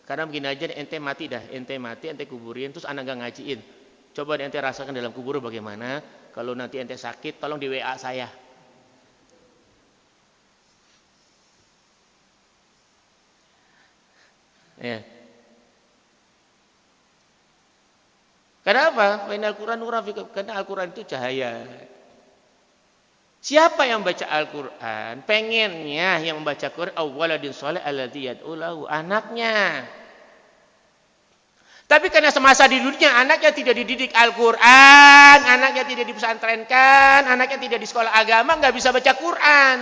S2: Karena begini aja, ente mati dah, ente mati, ente kuburin, terus anak gak ngajiin. Coba ente rasakan dalam kubur bagaimana. Kalau nanti ente sakit, tolong di WA saya. Ya. Kenapa? Karena Al-Quran itu cahaya. Siapa yang baca Al-Quran, pengennya yang membaca Quran awwaladin sholih alladzi yad'u lahu, anaknya. Tapi karena semasa di dunia anaknya tidak dididik Al-Quran, anaknya tidak dipesantrenkan, anaknya tidak di sekolah agama, nggak bisa baca Quran.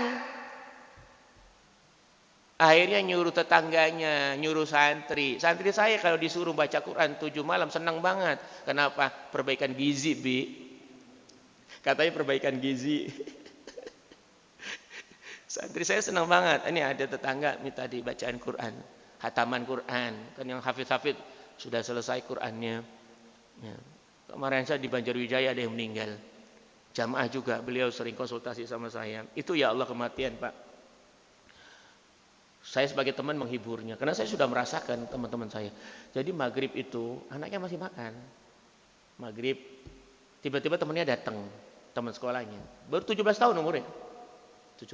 S2: Akhirnya nyuruh tetangganya, nyuruh santri. Santri saya kalau disuruh baca Quran 7 malam senang banget. Kenapa? Perbaikan gizi, Bi. Katanya perbaikan gizi. Santri saya senang banget. Ini ada tetangga minta dibacaan Quran, hataman Quran. Kan yang hafid-hafid sudah selesai Qurannya. Ya. Kemarin saya di Banjarwijaya ada yang meninggal. Jamaah juga, beliau sering konsultasi sama saya. Itu ya Allah kematian, Pak. Saya sebagai teman menghiburnya, karena saya sudah merasakan teman-teman saya. Jadi maghrib itu anaknya masih makan. Maghrib, tiba-tiba temannya datang, teman sekolahnya. Baru 17 tahun umurnya. 17.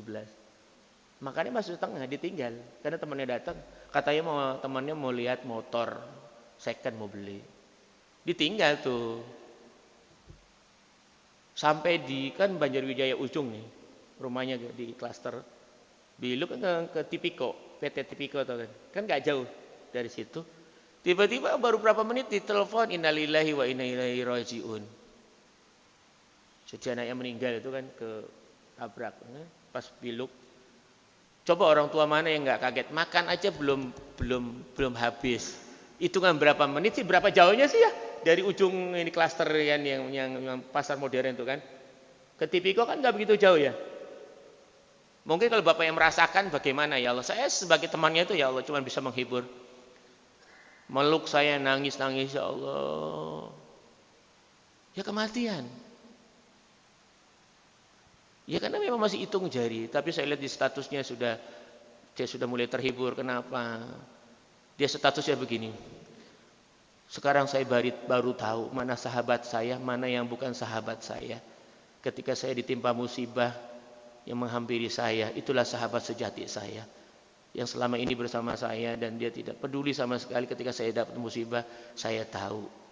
S2: Makannya masuk tengah, ditinggal. Karena temannya datang, katanya temannya mau lihat motor second mau beli. Ditinggal tuh. Sampai di kan Banjarwijaya ujung nih, rumahnya di klaster. Biluk kan ke Tipiko, PT Tipiko tau kan. Kan nggak jauh dari situ. Tiba-tiba baru berapa menit ditelepon, innalillahi wa inna ilaihi rajiun. Jadi anaknya meninggal itu kan ke tabrak pas biluk. Coba orang tua mana yang nggak kaget, makan aja belum habis. Hitungan berapa menit sih, berapa jauhnya sih ya dari ujung ini klaster yang pasar modern itu kan. Ke Tipiko kan nggak begitu jauh ya. Mungkin kalau Bapak yang merasakan bagaimana ya Allah. Saya sebagai temannya itu ya Allah cuma bisa menghibur. Meluk saya nangis-nangis ya Allah. Ya kematian. Ya karena memang masih hitung jari, tapi saya lihat di statusnya dia sudah mulai terhibur. Kenapa? Dia statusnya begini. Sekarang saya baru tahu mana sahabat saya, mana yang bukan sahabat saya. Ketika saya ditimpa musibah yang menghampiri saya, itulah sahabat sejati saya. Yang selama ini bersama saya dan dia tidak peduli sama sekali ketika saya dapat musibah, saya tahu.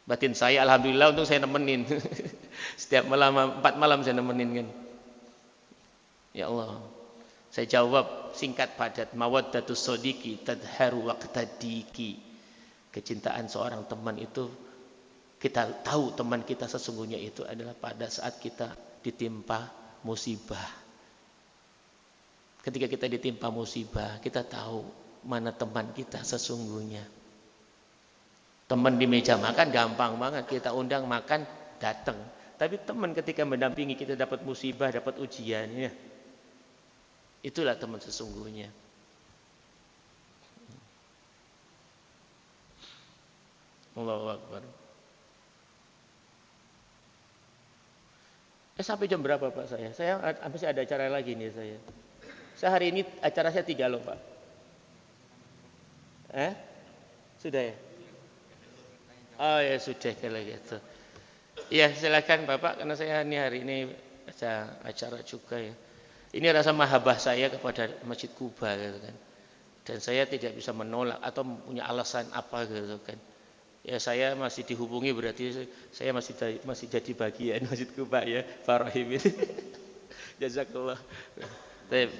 S2: Batin saya alhamdulillah untuk saya nemenin. Setiap malam 4 malam saya nemenin kan. Ya Allah. Saya jawab singkat padat, mawaddatus sodiqi tadharu waqtadiki. Kecintaan seorang teman itu kita tahu teman kita sesungguhnya itu adalah pada saat kita ditimpa musibah. Ketika kita ditimpa musibah, kita tahu mana teman kita sesungguhnya. Teman di meja makan gampang banget, kita undang makan datang. Tapi teman ketika mendampingi kita dapat musibah, dapat ujian, ya. Itulah teman sesungguhnya. Allahu Akbar. Sampai jam berapa Pak saya? Saya masih ada acara lagi nih saya. Saya hari ini acara saya 3 loh Pak. Sudah ya? Oh ya sudah kalau gitu. Ya silakan Bapak karena saya hari ini ada acara juga ya. Ini rasa mahabbah saya kepada Masjid Kuba gitu kan. Dan saya tidak bisa menolak atau punya alasan apa gitu kan. Ya saya masih dihubungi berarti saya masih jadi bagian Masjid Kuba ya, Pak Rahim. Jazakallah. Baik.